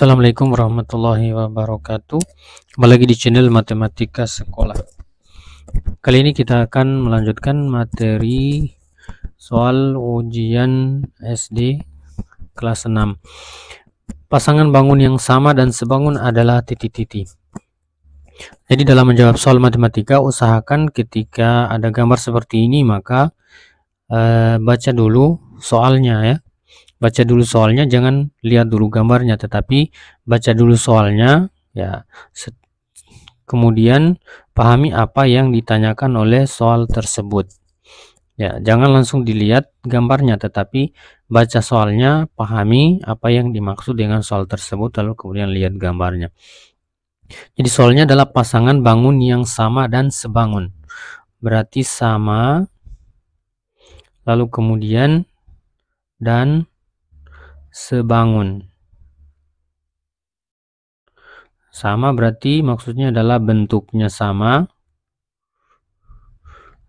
Assalamualaikum warahmatullahi wabarakatuh. Kembali lagi di channel Matematika Sekolah. Kali ini kita akan melanjutkan materi soal ujian SD kelas 6. Pasangan bangun yang sama dan sebangun adalah titik-titik. Jadi dalam menjawab soal matematika, usahakan ketika ada gambar seperti ini maka baca dulu soalnya ya. Baca dulu soalnya, jangan lihat dulu gambarnya, tetapi baca dulu soalnya ya. Kemudian pahami apa yang ditanyakan oleh soal tersebut. Ya, jangan langsung dilihat gambarnya, tetapi baca soalnya, pahami apa yang dimaksud dengan soal tersebut, lalu kemudian lihat gambarnya. Jadi soalnya adalah pasangan bangun yang sama dan sebangun. Berarti sama, lalu kemudian dan sebangun. Sama berarti maksudnya adalah bentuknya sama.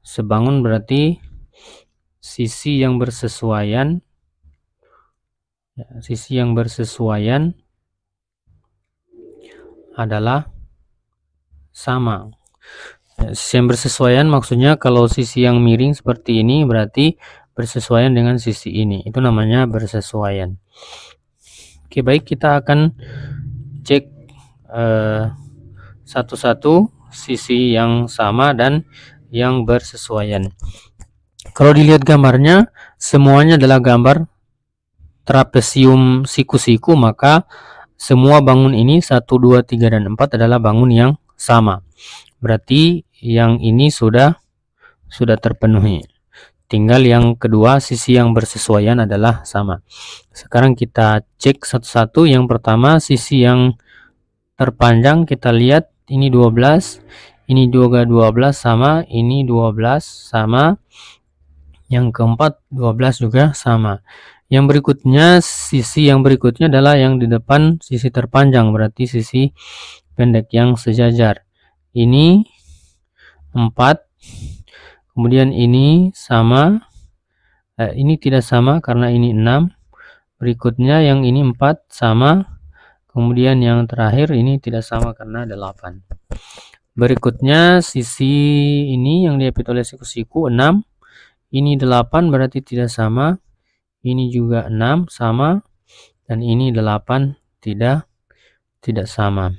Sebangun berarti sisi yang bersesuaian. Ya, sisi yang bersesuaian adalah sama. Ya, sisi yang bersesuaian maksudnya kalau sisi yang miring seperti ini berarti bersesuaian dengan sisi ini. Itu namanya bersesuaian. Oke, baik, kita akan cek satu-satu sisi yang sama dan yang bersesuaian. Kalau dilihat gambarnya, semuanya adalah gambar trapesium siku-siku, maka semua bangun ini 1, 2, 3, dan 4 adalah bangun yang sama. Berarti yang ini sudah terpenuhi. Tinggal yang kedua, sisi yang bersesuaian adalah sama. Sekarang kita cek satu-satu. Yang pertama, sisi yang terpanjang, kita lihat ini 12, ini juga 12 sama, ini 12 sama, yang keempat 12 juga sama. Yang berikutnya, sisi yang berikutnya adalah yang di depan sisi terpanjang, berarti sisi pendek yang sejajar. Ini 4, kemudian ini sama, ini tidak sama karena ini 6. Berikutnya yang ini 4 sama, kemudian yang terakhir ini tidak sama karena 8. Berikutnya sisi ini yang diapit oleh siku-siku 6, ini 8 berarti tidak sama, ini juga 6 sama, dan ini 8 tidak sama.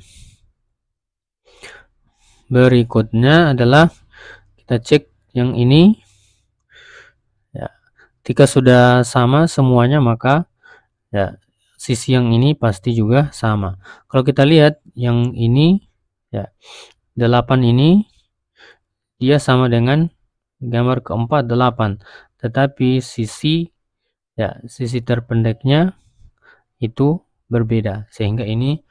Berikutnya adalah kita cek yang ini ya. Ketika sudah sama semuanya maka ya sisi yang ini pasti juga sama. Kalau kita lihat yang ini ya 8 ini dia sama dengan gambar keempat 8, tetapi sisi terpendeknya itu berbeda sehingga ini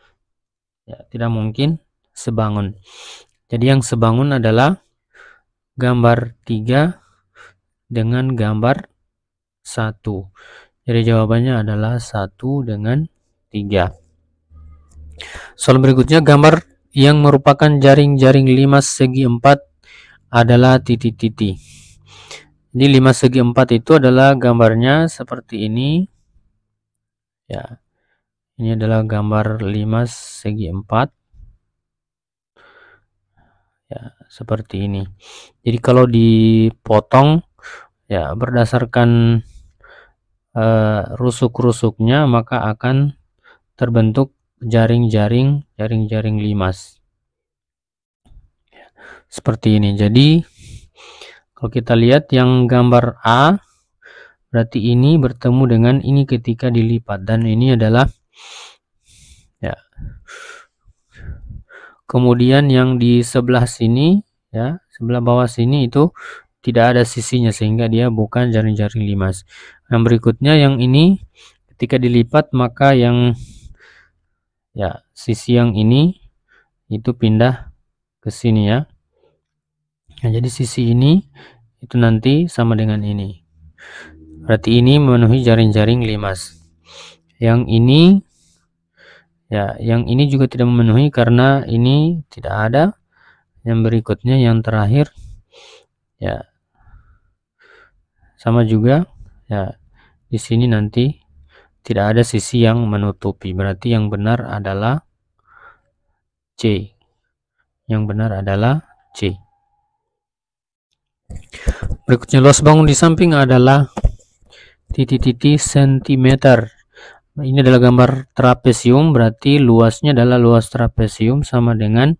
ya tidak mungkin sebangun. Jadi yang sebangun adalah gambar 3 dengan gambar 1. Jadi jawabannya adalah 1 dengan 3. Soal berikutnya, gambar yang merupakan jaring-jaring 5 segi 4 adalah titik-titik. Jadi 5 segi 4 itu adalah gambarnya seperti ini. Ya. Ini adalah gambar 5 segi 4. Ya, seperti ini. Jadi kalau dipotong ya berdasarkan rusuk-rusuknya maka akan terbentuk jaring-jaring 5. Seperti ini. Jadi kalau kita lihat yang gambar A berarti ini bertemu dengan ini ketika dilipat, dan ini adalah ya. Kemudian yang di sebelah sini ya, sebelah bawah sini itu tidak ada sisinya sehingga dia bukan jaring-jaring 5. Yang berikutnya yang ini ketika dilipat maka yang ya sisi yang ini itu pindah ke sini ya. Nah, jadi sisi ini itu nanti sama dengan ini. Berarti ini memenuhi jaring-jaring 5. Yang ini ya, yang ini juga tidak memenuhi karena ini tidak ada. Yang berikutnya yang terakhir ya sama juga ya, di sini nanti Tidak ada sisi yang menutupi. Berarti yang benar adalah C. Yang benar adalah C. Berikutnya luas bangun di samping adalah titik-titik sentimeter. Ini adalah gambar trapesium, berarti luasnya adalah luas trapesium sama dengan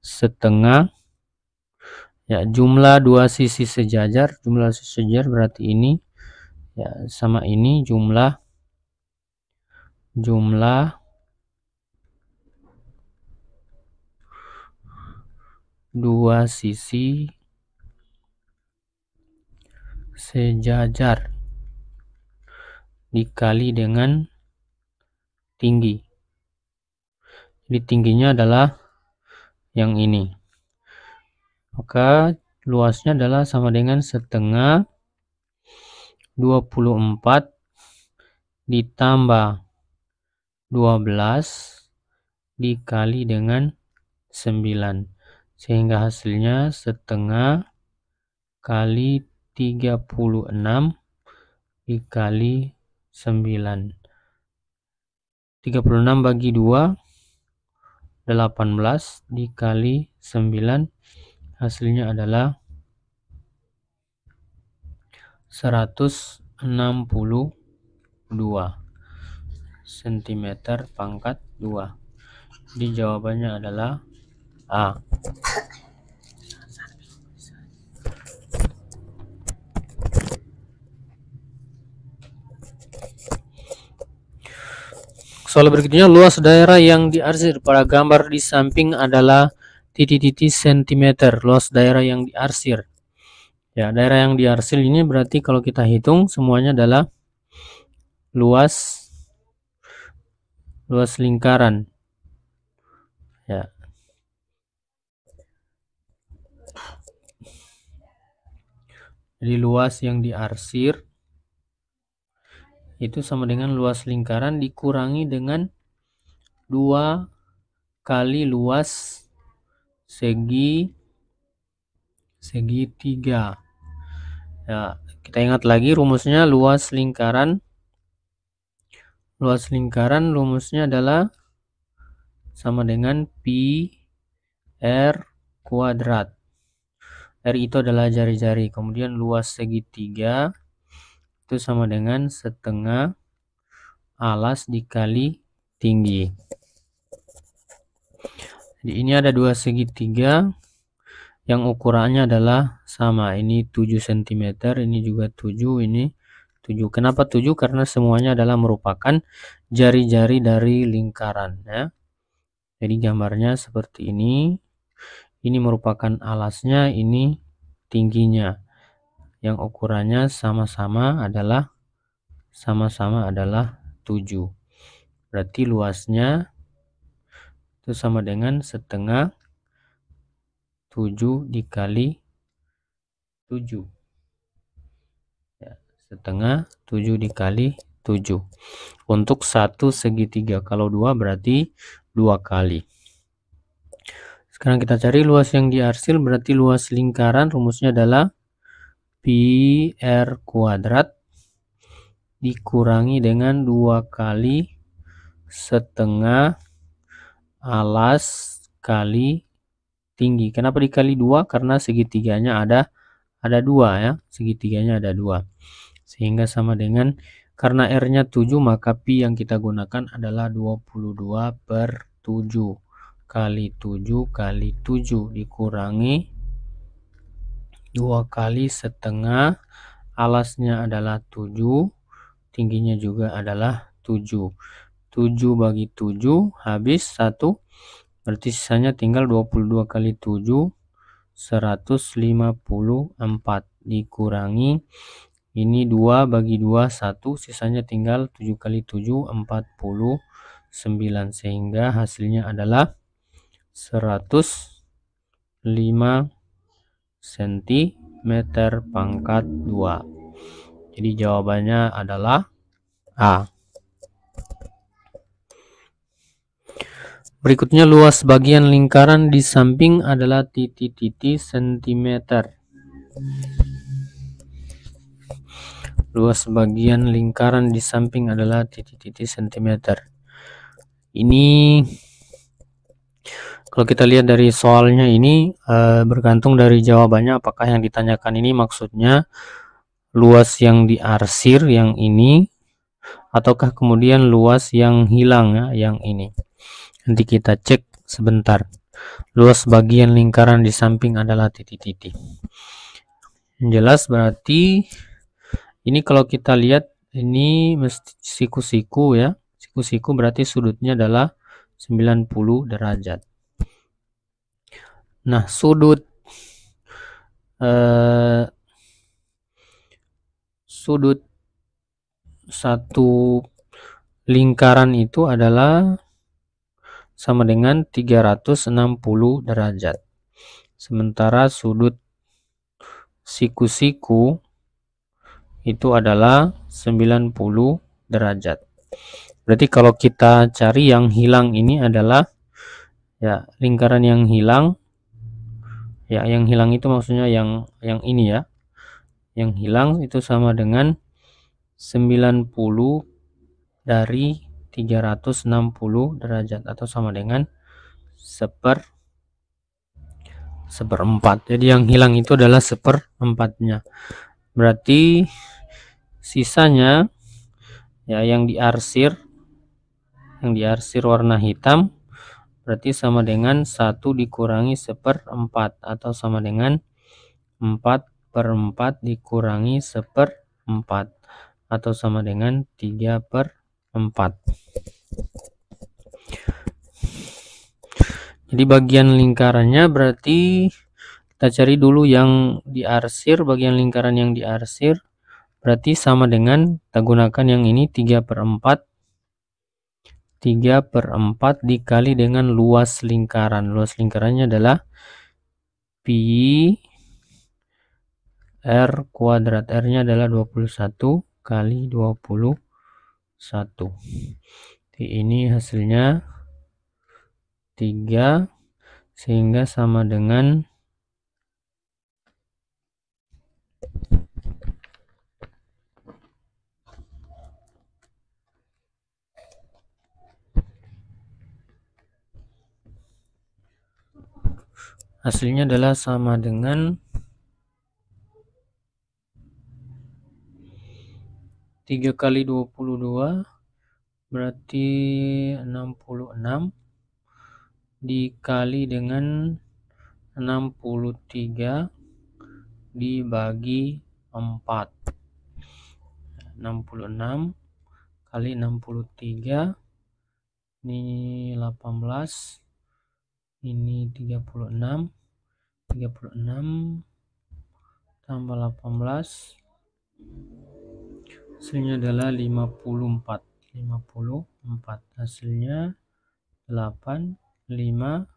setengah ya jumlah dua sisi sejajar. Jumlah sisi sejajar berarti ini ya sama ini jumlah dua sisi sejajar dikali dengan tinggi. Jadi tingginya adalah yang ini. Maka luasnya adalah sama dengan setengah 24 ditambah 12 dikali dengan 9. Sehingga hasilnya setengah kali 36 dikali 9. 36 bagi 2 18 dikali 9, hasilnya adalah 162 cm pangkat 2. Jadi jawabannya adalah A. Soal berikutnya, luas daerah yang diarsir pada gambar di samping adalah titik-titik sentimeter. Luas daerah yang diarsir. Ya, daerah yang diarsir ini berarti kalau kita hitung semuanya adalah luas lingkaran. Ya. Jadi luas yang diarsir itu sama dengan luas lingkaran dikurangi dengan 2 kali luas segi 3. Ya, kita ingat lagi rumusnya. Luas lingkaran rumusnya adalah sama dengan pi r kuadrat. R itu adalah jari-jari, kemudian luas segitiga itu sama dengan setengah alas dikali tinggi. Jadi ini ada dua segitiga yang ukurannya adalah sama. Ini 7 cm, ini juga 7, ini 7. Kenapa 7? Karena semuanya adalah merupakan jari-jari dari lingkaran ya. Jadi gambarnya seperti ini. Ini merupakan alasnya, ini tingginya. Yang ukurannya sama-sama adalah 7. Berarti luasnya itu sama dengan setengah 7 dikali 7. Ya, setengah 7 dikali 7. Untuk satu segitiga. Kalau 2 berarti 2 kali. Sekarang kita cari luas yang diarsir, berarti luas lingkaran rumusnya adalah pi r kuadrat dikurangi dengan 2 kali setengah alas kali tinggi. Kenapa dikali 2? Karena segitiganya ada 2 ya. Segitiganya ada 2. Sehingga sama dengan, karena R-nya 7 maka pi yang kita gunakan adalah 22/7 kali 7 kali 7 dikurangi 2 kali setengah alasnya adalah 7, tingginya juga adalah 7. 7 bagi 7 habis 1, berarti sisanya tinggal 22 kali 7 154 dikurangi ini 2 bagi 2 1, sisanya tinggal 7 kali 7 49, sehingga hasilnya adalah 105 cm pangkat 2. Jadi jawabannya adalah A. Berikutnya luas bagian lingkaran di samping adalah titik-titik sentimeter. Luas bagian lingkaran di samping adalah titik-titik sentimeter. Ini kalau kita lihat dari soalnya ini bergantung dari jawabannya, apakah yang ditanyakan ini maksudnya luas yang diarsir yang ini, ataukah kemudian luas yang hilang ya, yang ini. Nanti kita cek sebentar. Luas bagian lingkaran di samping adalah titik-titik. Yang jelas berarti ini kalau kita lihat ini mesti siku-siku ya. Siku-siku berarti sudutnya adalah 90 derajat. Nah, sudut satu lingkaran itu adalah sama dengan 360 derajat. Sementara sudut siku-siku itu adalah 90 derajat. Berarti kalau kita cari yang hilang ini adalah ya lingkaran yang hilang. Ya, yang hilang itu maksudnya yang ini ya. Yang hilang itu sama dengan 90 dari 360 derajat atau sama dengan seperempat. Jadi yang hilang itu adalah seperempatnya. Berarti sisanya ya yang diarsir warna hitam berarti sama dengan 1 dikurangi seperempat atau sama dengan 4/4 dikurangi seperempat atau sama dengan 3/4. Jadi bagian lingkarannya berarti kita cari dulu yang diarsir, bagian lingkaran yang diarsir berarti sama dengan kita gunakan yang ini 3/4 dikali dengan luas lingkaran. Luas lingkarannya adalah pi r kuadrat. R-nya adalah 21 kali 21. Jadi ini hasilnya 3 sehingga sama dengan hasilnya adalah sama dengan 3 kali 22 berarti 66 dikali dengan 63 dibagi 4. 66 kali 63 ini 18, ini 36 tambah 18 hasilnya adalah 54. Hasilnya 8 5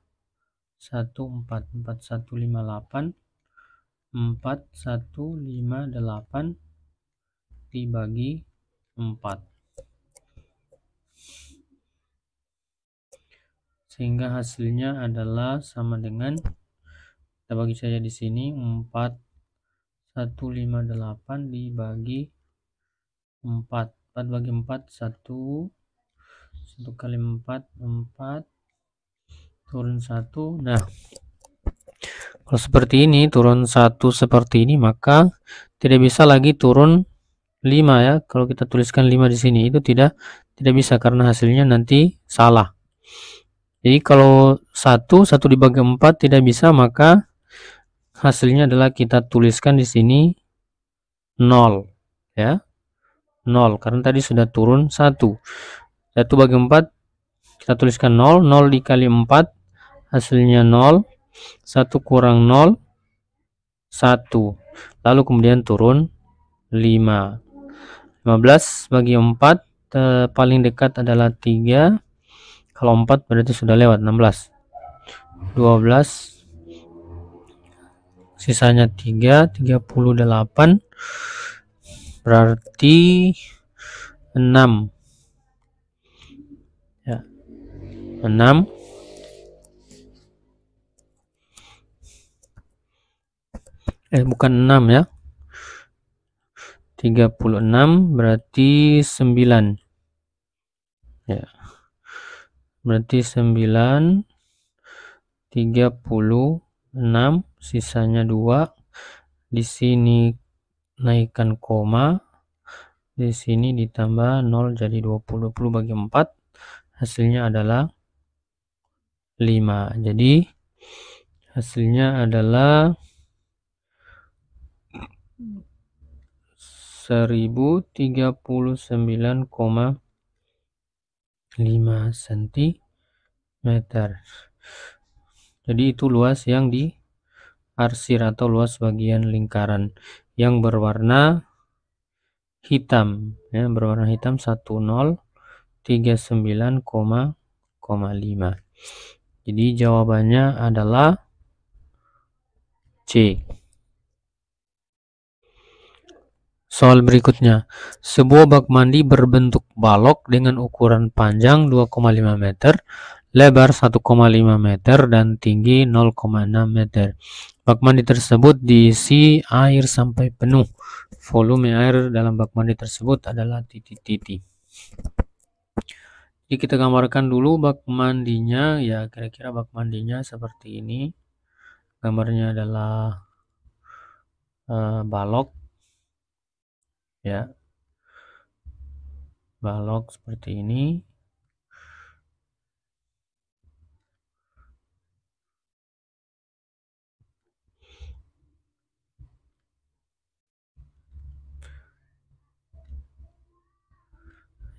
1 4 4158 4158 dibagi 4 sehingga hasilnya adalah sama dengan, kita bagi saja di sini, 4158 dibagi 4. 4 bagi 4 1 kali 4 turun 1. Nah, kalau seperti ini turun 1 seperti ini maka tidak bisa lagi turun 5 ya. Kalau kita tuliskan 5 di sini itu tidak bisa karena hasilnya nanti salah. Jadi kalau 1 dibagi 4 tidak bisa, maka hasilnya adalah kita tuliskan di sini 0 ya. 0 karena tadi sudah turun 1. 1 bagi 4 kita tuliskan 0. 0 dikali 4 hasilnya 0. 1 kurang 0 1. Lalu kemudian turun 5. 15 bagi 4 paling dekat adalah 3. Kalau 4 berarti sudah lewat 16. 12 sisanya 3, 38 berarti 6 ya. 6 bukan 6 ya. 36 berarti 9 ya, berarti 9 36 sisanya 2. Di sini naikkan koma, di sini ditambah 0 jadi 20 bagi 4 hasilnya adalah 5. Jadi hasilnya adalah 1039,5 cm. Jadi itu luas yang diarsir atau luas bagian lingkaran yang berwarna hitam ya, berwarna hitam 1039,5. Jadi jawabannya adalah C. Soal berikutnya, sebuah bak mandi berbentuk balok dengan ukuran panjang 2,5 meter, lebar 1,5 meter, dan tinggi 0,6 meter. Bak mandi tersebut diisi air sampai penuh. Volume air dalam bak mandi tersebut adalah titik-titik. Jadi kita gambarkan dulu bak mandinya ya, kira-kira bak mandinya seperti ini. Gambarnya adalah balok ya, balok seperti ini.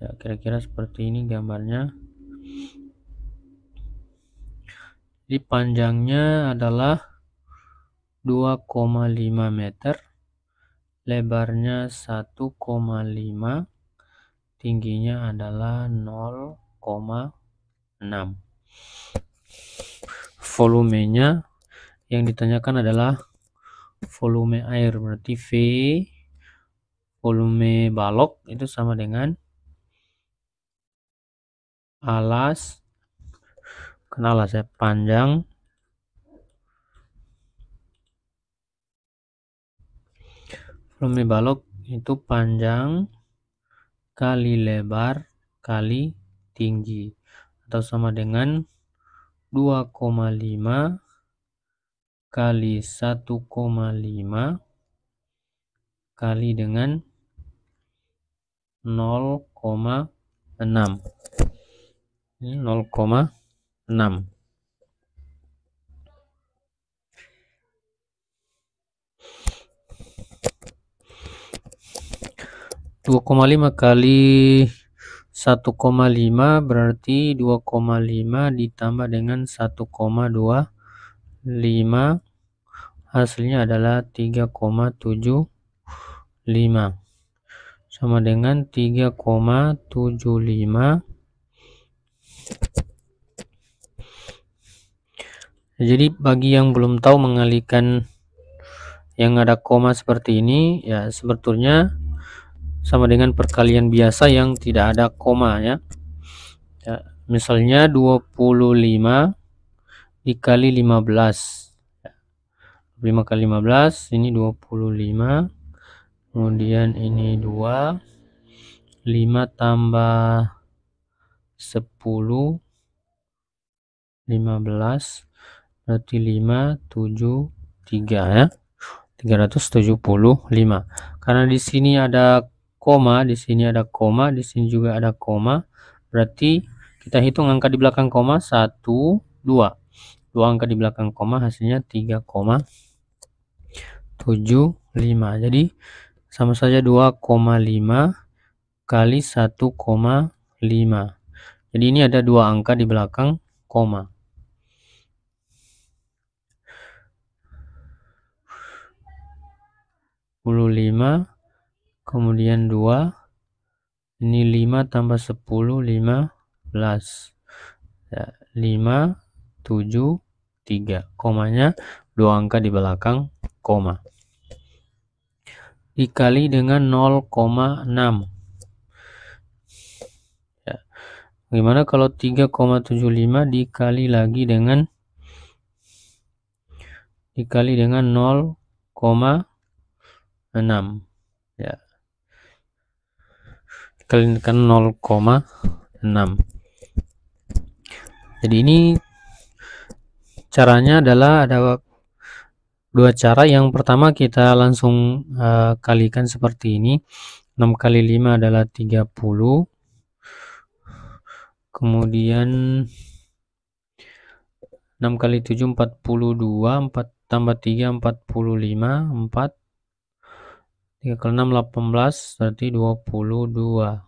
Ya, kira-kira seperti ini gambarnya. Jadi panjangnya adalah 2,5 meter, lebarnya 1,5, tingginya adalah 0,6. Volumenya yang ditanyakan adalah volume air, berarti V volume balok itu sama dengan alas, bukan alas ya, panjang volume balok itu panjang kali lebar kali tinggi, atau sama dengan 2,5 kali 1,5 kali dengan 0,6. Ini 0,6. kali 1,5 berarti 2,5 ditambah dengan 1,25, hasilnya adalah 3,75 sama dengan 3,75. Jadi bagi yang belum tahu mengalihkan yang ada koma seperti ini ya, sebetulnya sama dengan perkalian biasa yang tidak ada koma ya. Misalnya 25 dikali 15. 5 kali 15 ini 25. Kemudian ini 2. 5 tambah 10 15 berarti 5 7 3 ya. 375. Karena di sini ada koma, di sini ada koma, di sini juga ada koma. Berarti kita hitung angka di belakang koma 1 2. 2 angka di belakang koma hasilnya 3,75. Jadi sama saja 2,5 kali 1,5. Jadi ini ada 2 angka di belakang koma. Kemudian 2, ini 5 tambah 10 15 ya, 5 7 3, komanya 2 angka di belakang koma, dikali dengan 0,6 ya. Bagaimana kalau 3,75 dikali lagi dengan 0,6 ya. kali dengan 0,6. Jadi ini caranya adalah ada dua cara. Yang pertama kita langsung kalikan seperti ini. 6 kali 5 adalah 30. Kemudian 6 kali 7 42, 4 tambah 3 45, 4 3 kali 6 18, berarti 22.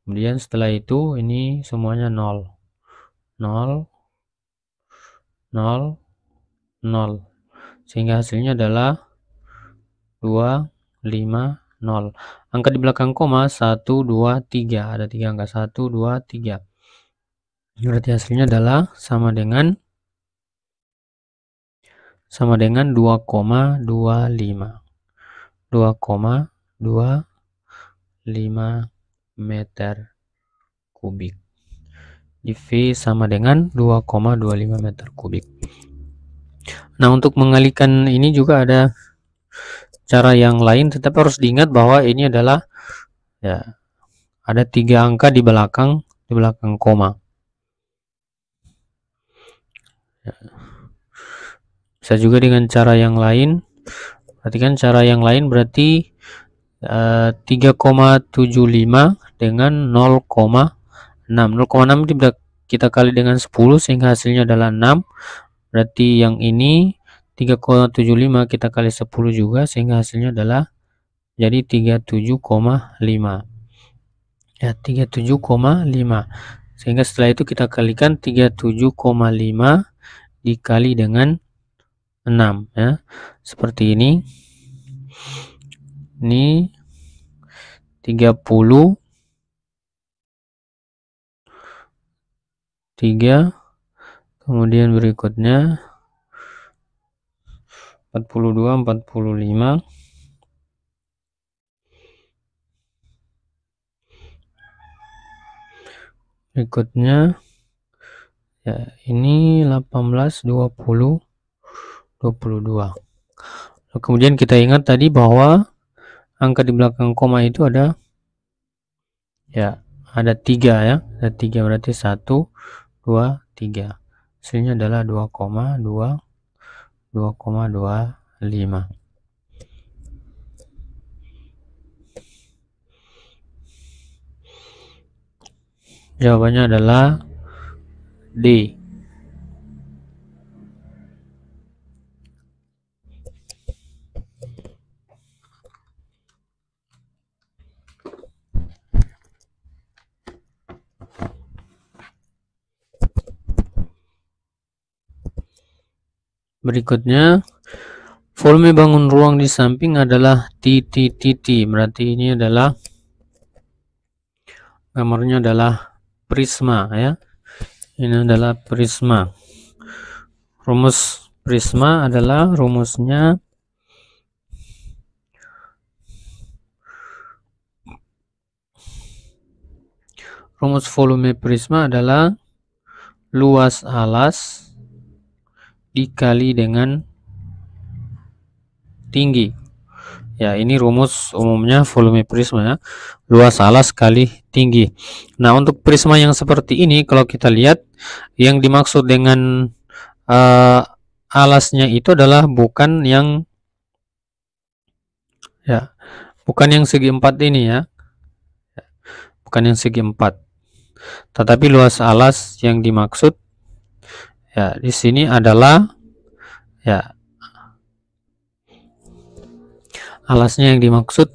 Kemudian setelah itu ini semuanya 0 0 0 0, sehingga hasilnya adalah 2 5 0. Angka di belakang koma 1 2 3, ada 3 angka 1 2 3. Berarti hasilnya adalah sama dengan 2,25 meter kubik. Di V sama dengan 2,25 meter kubik. Nah, untuk mengalihkan ini juga ada cara yang lain, tetapi harus diingat bahwa ini adalah ya ada 3 angka di belakang koma. Ya. Bisa juga dengan cara yang lain. Perhatikan cara yang lain berarti 3,75 dengan 0,6. 0,6 kita kali dengan 10 sehingga hasilnya adalah 6. Berarti yang ini 3,75 kita kali 10 juga sehingga hasilnya adalah jadi 37,5. Ya, 37,5. Sehingga setelah itu kita kalikan 37,5 dikali dengan 6 ya. Seperti ini. Ini 33, kemudian berikutnya 42, 45, berikutnya ya ini 18, 20, 22. Kemudian kita ingat tadi bahwa angka di belakang koma itu ada 3 ya, ada 3 berarti 1 2 3. Hasilnya adalah 2,25. Jawabannya adalah D. Berikutnya, volume bangun ruang di samping adalah titik-titik. Berarti ini adalah gambarnya adalah prisma ya. Ini adalah prisma. Rumus prisma adalah rumus volume prisma adalah luas alas dikali dengan tinggi. Ya, ini rumus umumnya volume prisma ya. Luas alas kali tinggi. Nah, untuk prisma yang seperti ini kalau kita lihat yang dimaksud dengan alasnya itu adalah bukan yang segi 4 ini ya. Bukan yang segi 4. Tetapi luas alas yang dimaksud ya di sini adalah ya alasnya yang dimaksud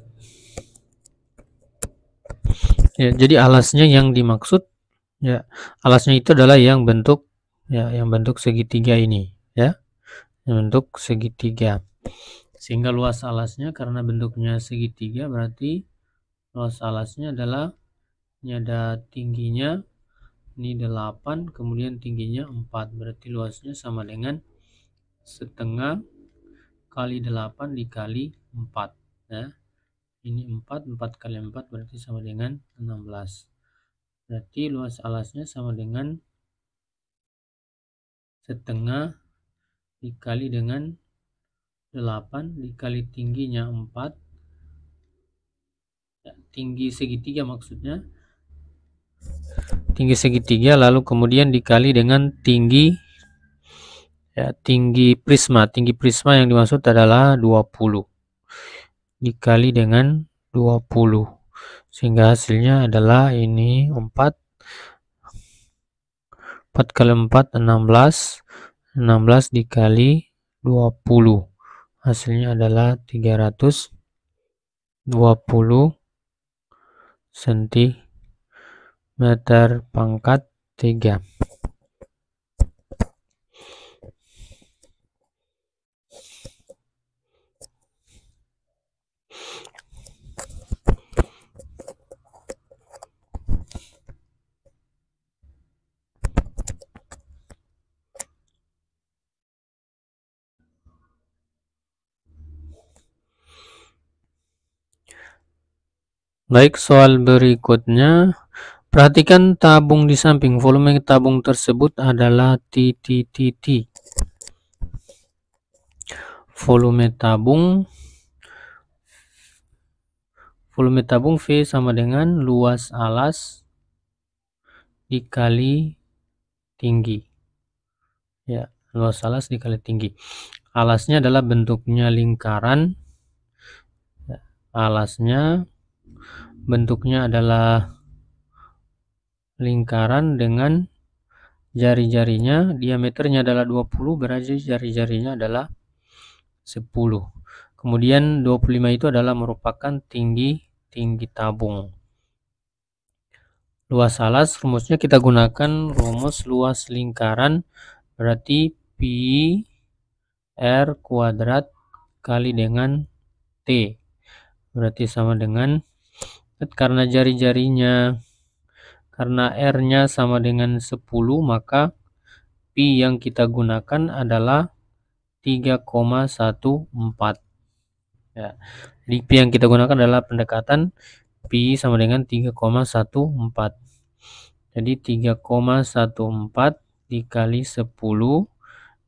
ya, jadi alasnya yang dimaksud ya, alasnya itu adalah yang bentuk segitiga ini ya, yang bentuk segitiga. Sehingga luas alasnya karena bentuknya segitiga berarti luas alasnya adalah ini ada tingginya ini 8, kemudian tingginya 4, berarti luasnya sama dengan setengah kali 8 dikali 4 ya. Ini 4 kali 4 berarti sama dengan 16. Berarti luas alasnya sama dengan setengah dikali dengan 8 dikali tingginya 4 tinggi segitiga maksudnya. Tinggi segitiga lalu kemudian dikali dengan tinggi tinggi prisma. Tinggi prisma yang dimaksud adalah 20 dikali dengan 20 sehingga hasilnya adalah ini 4 kali 4 16 dikali 20 hasilnya adalah 320 cm pangkat 3. Baik, soal berikutnya. Perhatikan tabung di samping. Volume tabung tersebut adalah titik. Volume tabung V sama dengan luas alas dikali tinggi. Ya, luas alas dikali tinggi. Alasnya adalah bentuknya lingkaran. Alasnya bentuknya adalah lingkaran dengan jari-jarinya, diameternya adalah 20, berarti jari-jarinya adalah 10. Kemudian 25 itu adalah merupakan tinggi tabung. Luas alas, rumusnya kita gunakan rumus luas lingkaran, berarti pi r kuadrat kali dengan t, berarti sama dengan, karena jari-jarinya, karena r-nya sama dengan 10, maka pi yang kita gunakan adalah 3,14. Ya. Jadi pi yang kita gunakan adalah pendekatan pi sama dengan 3,14. Jadi 3,14 dikali 10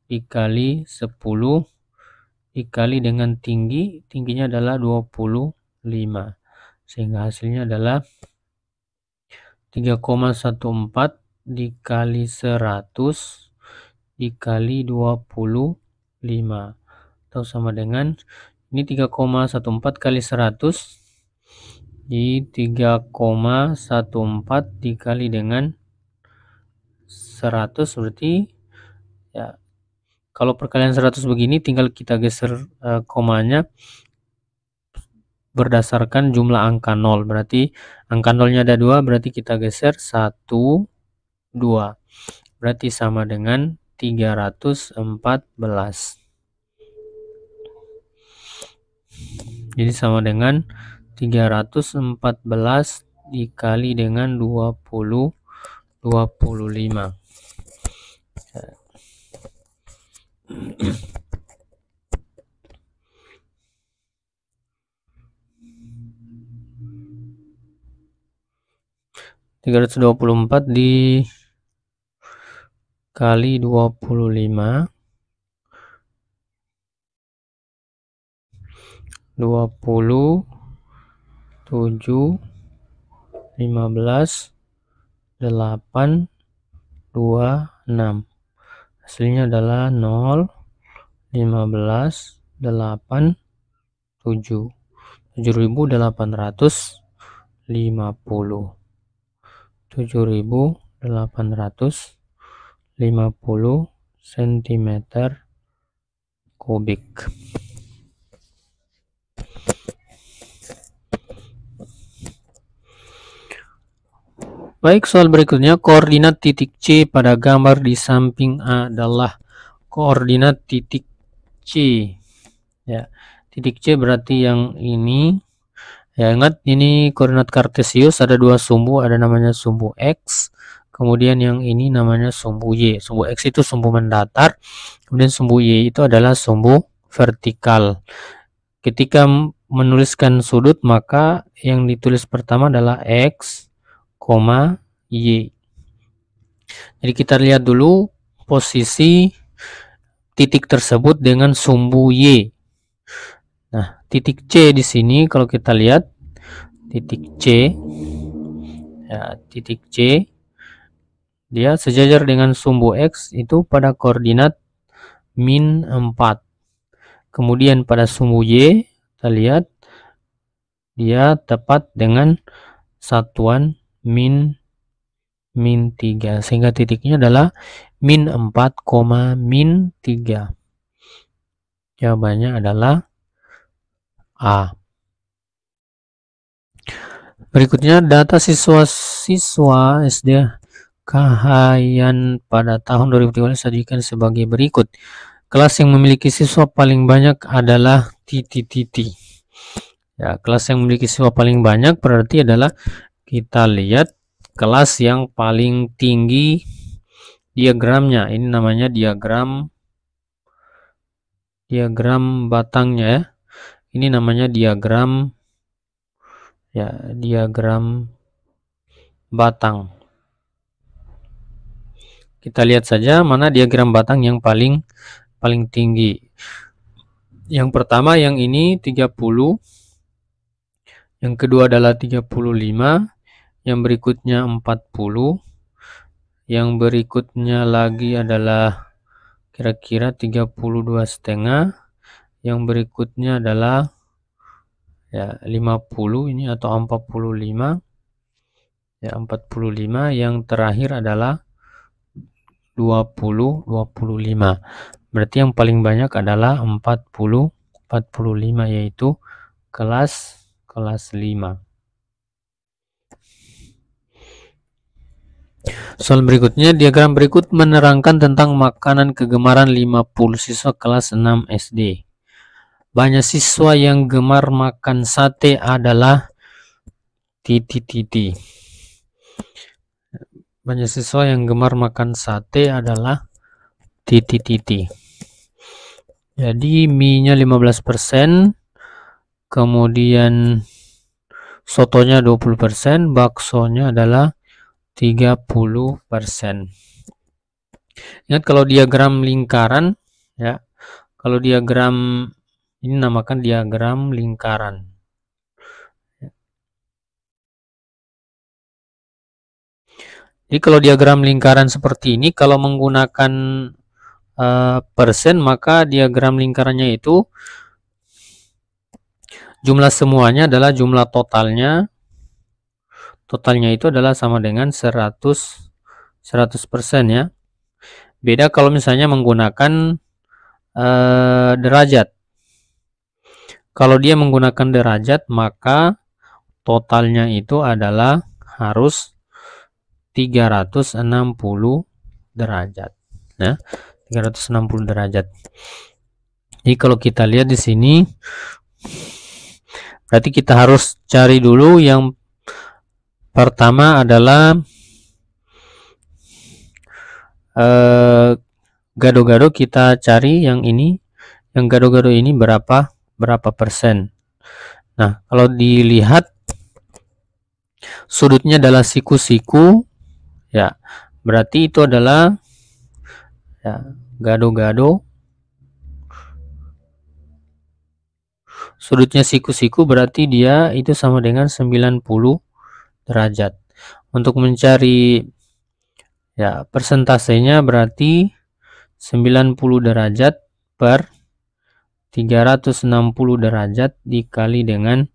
dikali 10 dikali dengan tingginya adalah 25, sehingga hasilnya adalah 3,14 dikali 100 dikali 25, atau sama dengan ini 3,14 kali 100 di 3,14 dikali dengan 100, berarti ya, kalau perkalian 100 begini tinggal kita geser komanya berdasarkan jumlah angka 0, berarti angka 0-nya ada 2, berarti kita geser 1 2, berarti sama dengan 314. Jadi sama dengan 314 dikali dengan 25. 324 dikali 25, 20, 7, 15, 8, 2, 6. Hasilnya adalah 0, 15, 8, 7. 7.850. 7.850 cm kubik. Baik, soal berikutnya, koordinat titik C pada gambar di samping adalah koordinat titik C. Ya, titik C berarti yang ini. Ya, ingat ini koordinat kartesius, ada dua sumbu, ada namanya sumbu X, kemudian yang ini namanya sumbu Y. Sumbu X itu sumbu mendatar, kemudian sumbu Y itu adalah sumbu vertikal. Ketika menuliskan sudut, maka yang ditulis pertama adalah X, Y. Jadi kita lihat dulu posisi titik tersebut dengan sumbu Y. Nah, titik C di sini kalau kita lihat titik C, ya, titik C dia sejajar dengan sumbu X itu pada koordinat min 4. Kemudian pada sumbu Y kita lihat dia tepat dengan satuan min 3, sehingga titiknya adalah min 4, min 3. Jawabannya adalah A. Berikutnya data siswa SD Kahayan pada tahun 2013 disajikan sebagai berikut. Kelas yang memiliki siswa paling banyak adalah titik. Ya, kelas yang memiliki siswa paling banyak berarti adalah kita lihat kelas yang paling tinggi diagramnya. Ini namanya diagram batangnya ya. Ini namanya diagram batang. Kita lihat saja mana diagram batang yang paling tinggi. Yang pertama yang ini 30, yang kedua adalah 35, yang berikutnya 40, yang berikutnya lagi adalah kira-kira 32,5, yang berikutnya adalah ya 50 ini atau 45, ya 45, yang terakhir adalah 25. Berarti yang paling banyak adalah 45, yaitu kelas 5. Soal berikutnya, diagram berikut menerangkan tentang makanan kegemaran 50 siswa kelas 6 SD. Banyak siswa yang gemar makan sate adalah titik. Banyak siswa yang gemar makan sate adalah titik. Jadi mie-nya 15%, kemudian sotonya 20%, baksonya adalah 30%. Ingat kalau diagram lingkaran ya, kalau diagram ini namakan diagram lingkaran. Jadi kalau diagram lingkaran seperti ini, kalau menggunakan persen, maka diagram lingkarannya itu jumlah semuanya adalah jumlah totalnya. Totalnya itu adalah sama dengan 100% ya. Beda kalau misalnya menggunakan derajat. Kalau dia menggunakan derajat, maka totalnya itu adalah harus 360 derajat. Nah, 360 derajat. Jadi kalau kita lihat di sini, berarti kita harus cari dulu yang pertama adalah gado-gado. Kita cari yang ini, yang gado-gado ini berapa persen. Nah, kalau dilihat sudutnya adalah siku-siku ya, berarti itu adalah ya, gado-gado sudutnya siku-siku, berarti dia itu sama dengan 90 derajat. Untuk mencari ya persentasenya, berarti 90 derajat per 360 derajat dikali dengan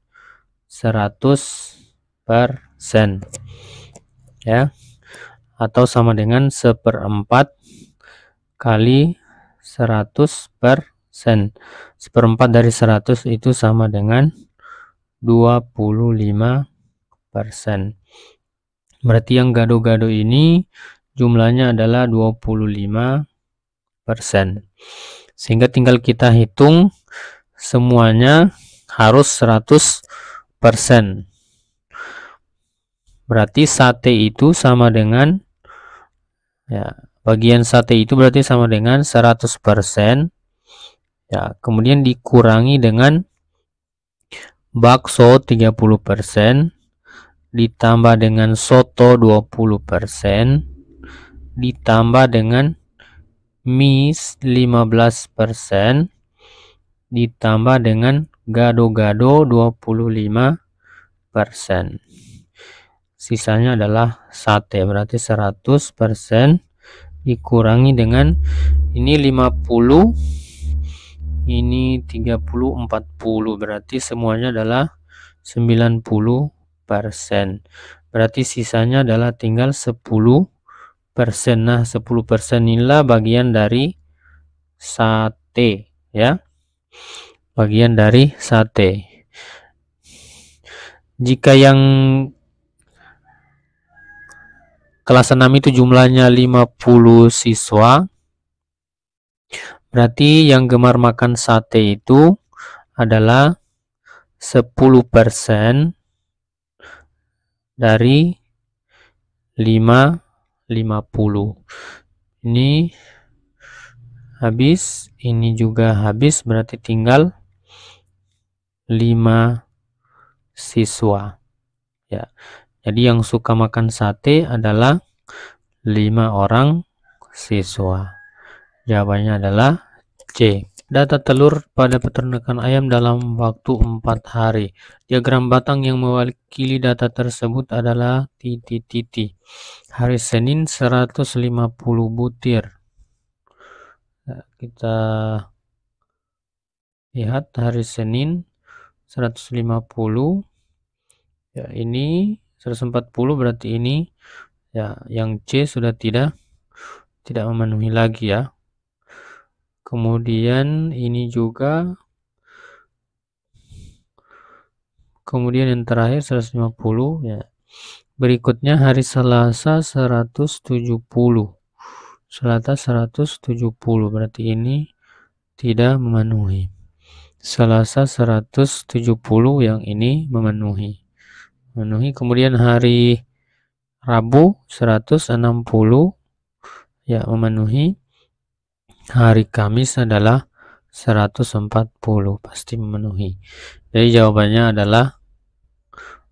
100% ya, atau sama dengan 1/4 kali 100%. 1/4 dari 100 itu sama dengan 25%. Berarti yang gado-gado ini jumlahnya adalah 25%. Sehingga tinggal kita hitung semuanya harus 100%. Berarti sate itu sama dengan ya, bagian sate itu berarti sama dengan 100%. Ya, kemudian dikurangi dengan bakso 30%, ditambah dengan soto 20%, ditambah dengan mie 15%, ditambah dengan gado-gado 25%, Sisanya adalah sate, berarti 100% dikurangi dengan ini 50, ini 30, 40, berarti semuanya adalah 90%. Berarti sisanya adalah tinggal 10%. Nah, 10% inilah bagian dari sate, ya. Bagian dari sate. Jika yang kelas 6 itu jumlahnya 50 siswa, berarti yang gemar makan sate itu adalah 10% dari 50. Ini habis, ini juga habis, berarti tinggal 5 siswa. Ya. Jadi yang suka makan sate adalah 5 orang siswa. Jawabannya adalah C. Data telur pada peternakan ayam dalam waktu 4 hari. Diagram batang yang mewakili data tersebut adalah titik-titik. Hari Senin 150 butir. Nah, kita lihat hari Senin 150. Ya, ini 140, berarti ini ya yang C sudah tidak memenuhi lagi ya. Kemudian ini juga, kemudian yang terakhir 150 ya. Berikutnya hari Selasa 170. Selasa 170, berarti ini tidak memenuhi. Selasa 170, yang ini memenuhi. Kemudian hari Rabu 160 ya memenuhi. Hari Kamis adalah 140, pasti memenuhi. Jadi jawabannya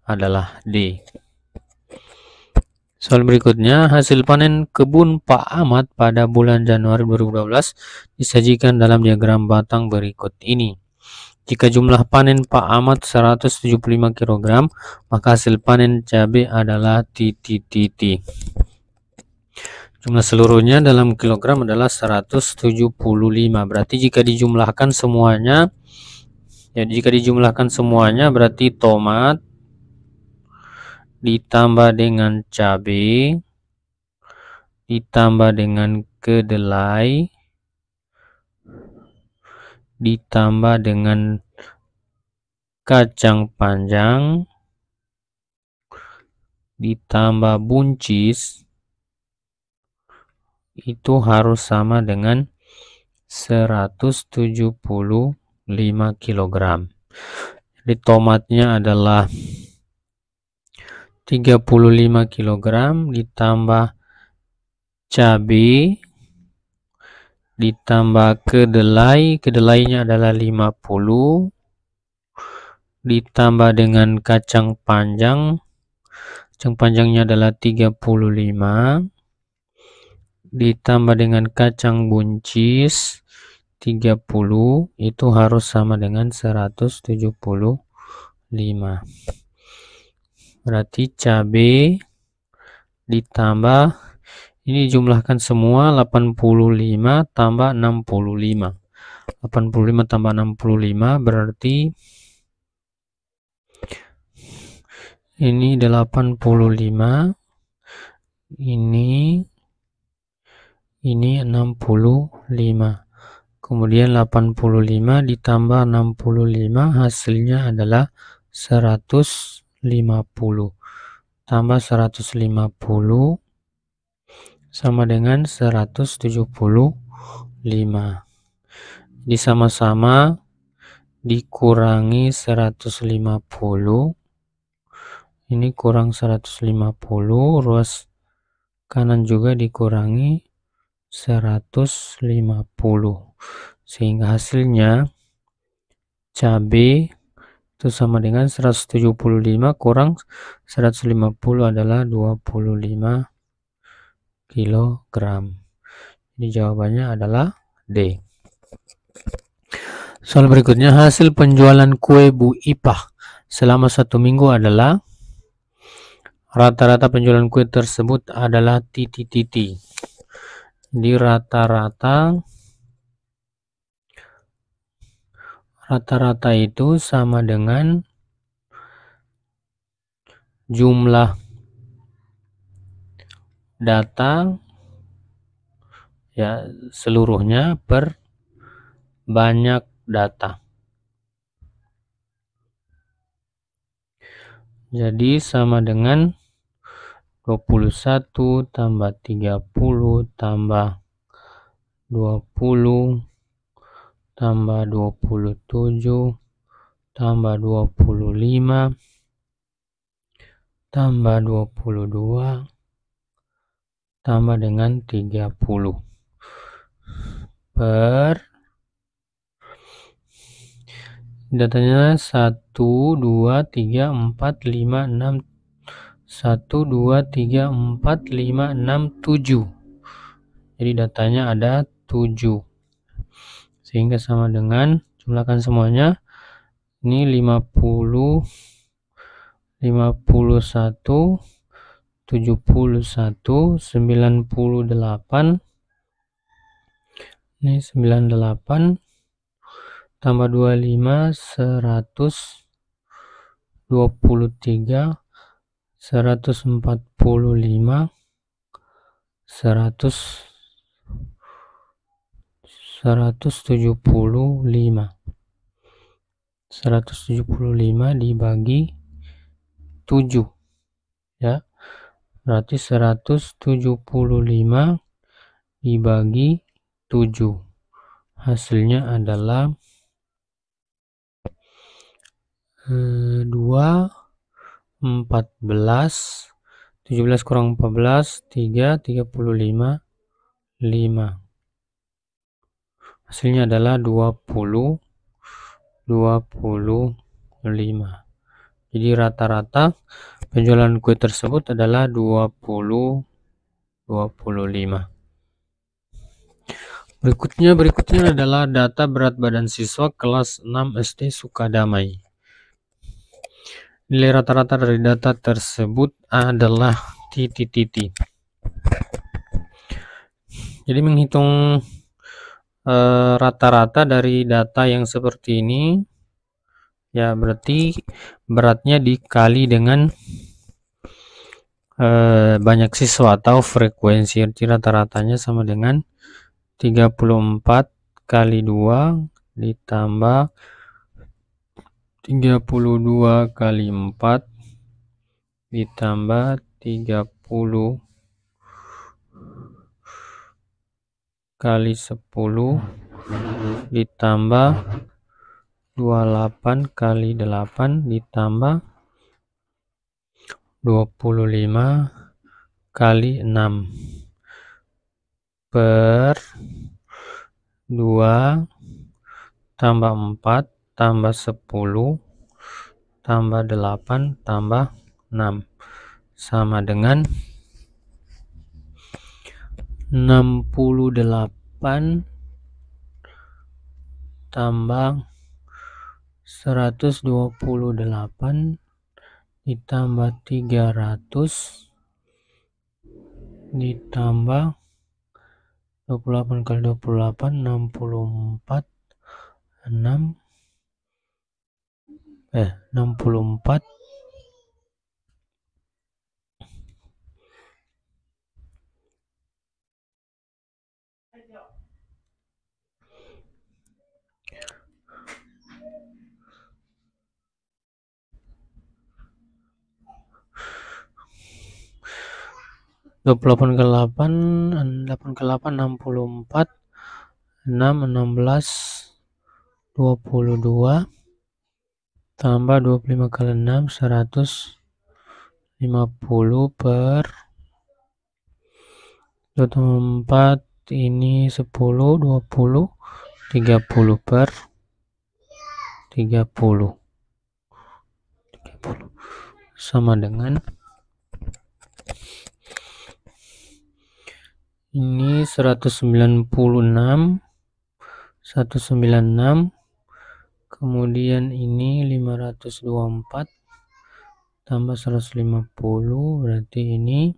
adalah D. Soal berikutnya, hasil panen kebun Pak Ahmad pada bulan Januari 2012 disajikan dalam diagram batang berikut ini. Jika jumlah panen Pak Ahmad 175 kg, maka hasil panen cabai adalah titik-titik. Jumlah seluruhnya dalam kilogram adalah 175. Berarti jika dijumlahkan semuanya, berarti tomat ditambah dengan cabai ditambah dengan kedelai ditambah dengan kacang panjang ditambah buncis, itu harus sama dengan 175 kg. Jadi tomatnya adalah 35 kg ditambah cabai ditambah kedelainya adalah 50 ditambah dengan kacang panjangnya adalah 35 ditambah dengan kacang buncis 30, itu harus sama dengan 175. Berarti cabai ditambah, ini jumlahkan semua, 85 tambah 65. 85 tambah 65 berarti ini 85, ini 65, kemudian 85 ditambah 65 hasilnya adalah 150, tambah 150 sama dengan 175. Jadi sama-sama dikurangi 150, ini kurang 150, ruas kanan juga dikurangi 150, sehingga hasilnya cabai itu sama dengan 175 kurang 150 adalah 25 kg. Jadi jawabannya adalah D. Soal berikutnya, hasil penjualan kue Bu Ipah selama 1 minggu adalah rata-rata penjualan kue tersebut adalah titik-titik. Di rata-rata itu sama dengan jumlah data ya seluruhnya per banyak data. Jadi sama dengan 21 tambah 30 tambah 20 tambah 27 tambah 25 tambah 22 tambah dengan 30 per datanya 1 2 3 4 5 6 1 2 3 4 5 6 7. Jadi datanya ada 7. Sehingga sama dengan jumlahkan semuanya. Ini 50 51 71 98. Ini 98 tambah 25 123 145 175 dibagi 7 ya, berarti 175 dibagi 7 hasilnya adalah 2 14 17 kurang 14 3 35 5. Hasilnya adalah 25. Jadi rata-rata penjualan kue tersebut adalah 25. Berikutnya adalah data berat badan siswa kelas 6 SD Sukadamai. Nilai rata-rata dari data tersebut adalah titik-titik. Jadi menghitung rata-rata dari data yang seperti ini ya, berarti beratnya dikali dengan banyak siswa atau frekuensi. Jadi rata-ratanya sama dengan 34 kali 2 ditambah 32 kali 4 ditambah 30 kali 10 ditambah 28 kali 8 ditambah 25 kali 6 per 2 tambah 4 tambah 10 tambah 8 tambah 6 sama dengan 68 tambah 128 ditambah 300 ditambah 28 kali 28 64 64 28 ke 8 8 ke 8 64 6 16 22 tambah 25 kali 6 150 per 24 ini 10 20 30 per 30 sama dengan ini 196 196 kemudian ini 524 tambah 150 berarti ini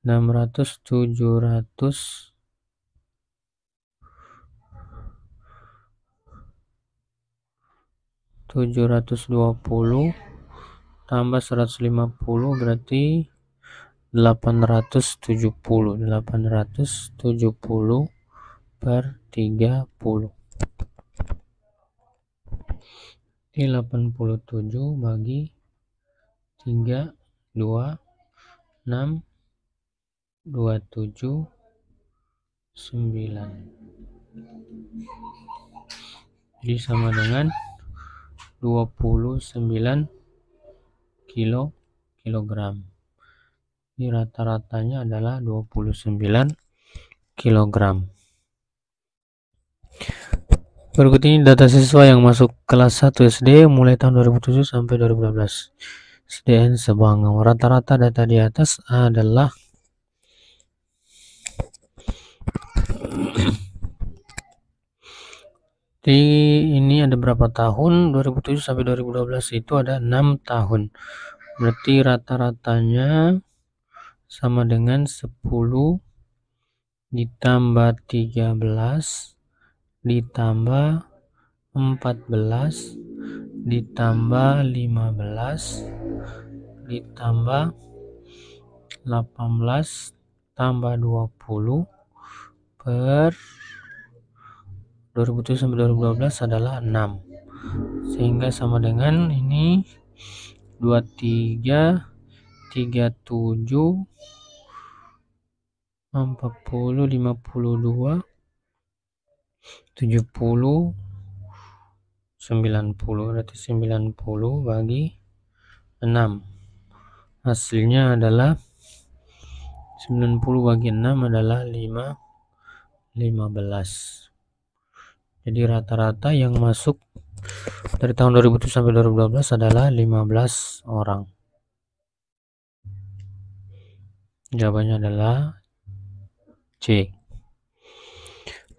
720 tambah 150 berarti 870 per 30. Ini 87 bagi 3, 2, 6, 27, 9. Jadi sama dengan 29 kilogram. Ini rata-ratanya adalah 29 kilogram. Berikut ini data siswa yang masuk kelas 1 SD mulai tahun 2007 sampai 2012. SDN Sebangau. Rata-rata data di atas adalah di ini ada berapa tahun? 2007 sampai 2012 itu ada 6 tahun. Berarti rata-ratanya sama dengan 10 ditambah 13 ditambah 14 ditambah 15 ditambah 18 tambah 20 per 2007 sampai 2012 adalah 6, sehingga sama dengan ini 23 37 40 52 70 90, berarti 90 bagi 6 hasilnya adalah 90 bagi 6 adalah 15. Jadi rata-rata yang masuk dari tahun 2007 sampai 2012 adalah 15 orang. Jawabannya adalah C.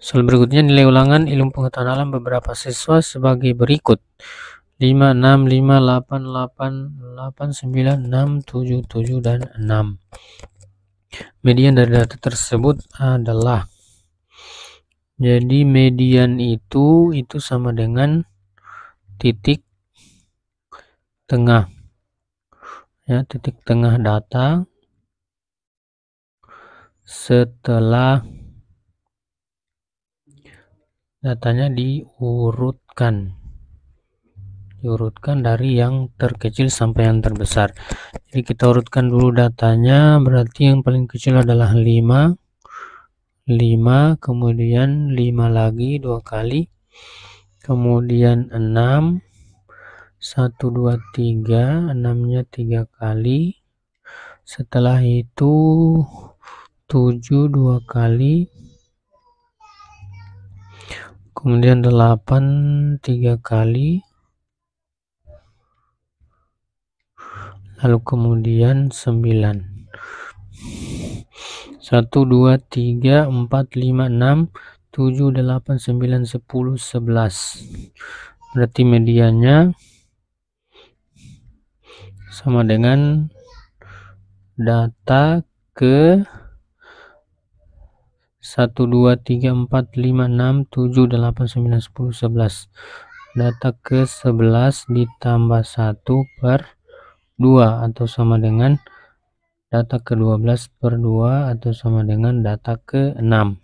Soal berikutnya, nilai ulangan ilmu pengetahuan alam beberapa siswa sebagai berikut: 5, 6, 5, 8, 8, 8, 9, 6, 7, 7, dan 6. Median dari data tersebut adalah, jadi median itu sama dengan titik tengah, ya, titik tengah data setelah datanya diurutkan dari yang terkecil sampai yang terbesar. Jadi kita urutkan dulu datanya, berarti yang paling kecil adalah 5, kemudian 5 lagi 2 kali, kemudian 6, 1, 2, 3, 6-nya 3 kali, setelah itu 7 2 kali, kemudian 8 3 kali, lalu kemudian 9. 1 2 3 4 5 6 7 8 9 10 11. Berarti mediannya sama dengan data ke 1 2 3 4 5 6 7 8 9 10 11. Data ke 11 ditambah 1 per 2 atau sama dengan data ke 12 per 2 atau sama dengan data ke 6.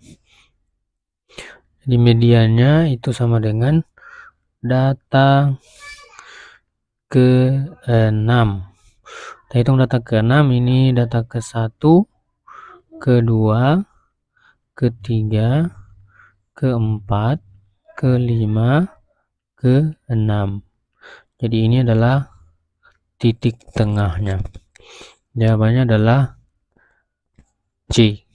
Jadi mediannya itu sama dengan data ke 6. Kita hitung data ke 6, ini data ke 1, ke 2, ke 3, ke 4, ke 5, ke 6. Jadi ini adalah titik tengahnya. Jawabannya adalah C.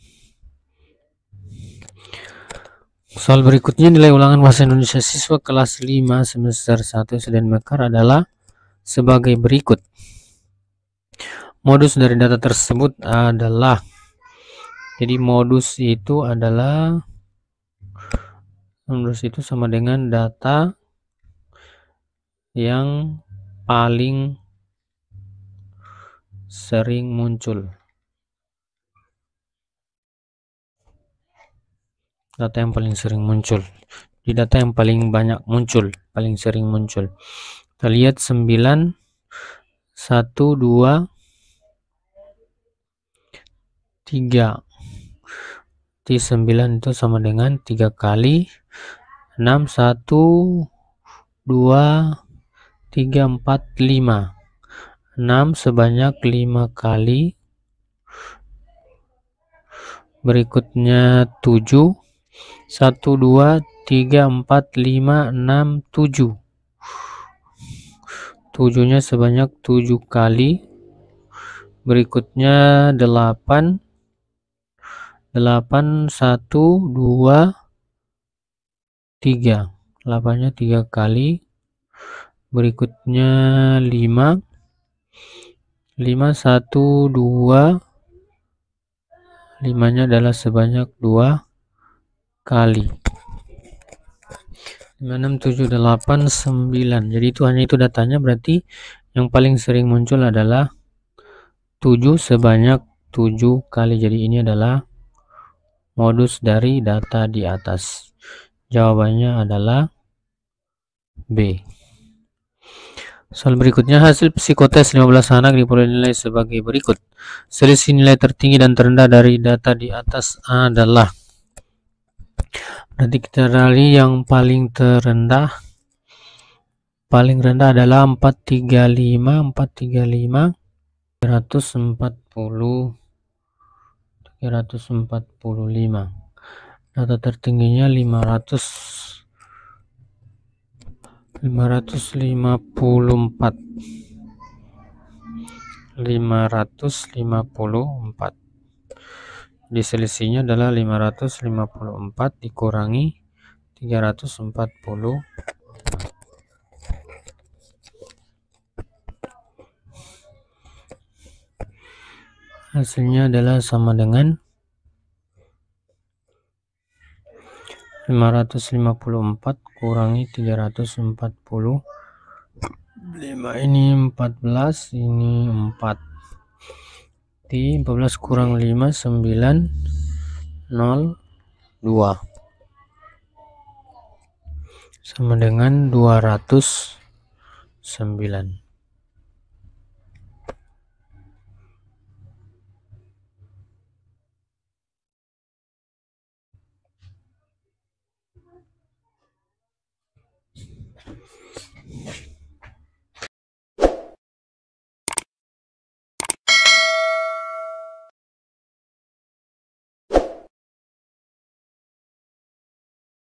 Soal berikutnya, nilai ulangan bahasa Indonesia siswa kelas 5 semester 1 SDN Mekar adalah sebagai berikut. Modus dari data tersebut adalah, jadi modus itu sama dengan data yang paling sering muncul. Data yang paling sering muncul. Di data yang paling banyak muncul, paling sering muncul. Kita lihat 9, 1, 2, 3. Di 9 itu sama dengan 3 kali 6, 1, 2, 3, 4, 5. 6 sebanyak 5 kali. Berikutnya 7. 1, 2, 3, 4, 5, 6, 7. 7-nya sebanyak 7 kali. Berikutnya 8. 8, 1, 2, 3. 8-nya 3 kali. Berikutnya 5. 5, 1, 2. 5-nya adalah sebanyak 2 kali. 5, 6, 7, 8, 9. Jadi itu hanya itu datanya, berarti yang paling sering muncul adalah 7 sebanyak 7 kali. Jadi ini adalah modus dari data di atas. Jawabannya adalah B. Soal berikutnya, hasil psikotes 15 anak diperoleh nilai sebagai berikut. Selisih nilai tertinggi dan terendah dari data di atas adalah. Berarti kita cari yang paling terendah. Paling rendah adalah 435, 435, 340, 345. Data tertingginya 554. 554. Di selisihnya adalah 554 dikurangi 340. Hasilnya adalah sama dengan 554 kurangi 340. 5 ini 14, ini 4. Di 14 kurang 5, 9, 0, 2. Sama dengan 209.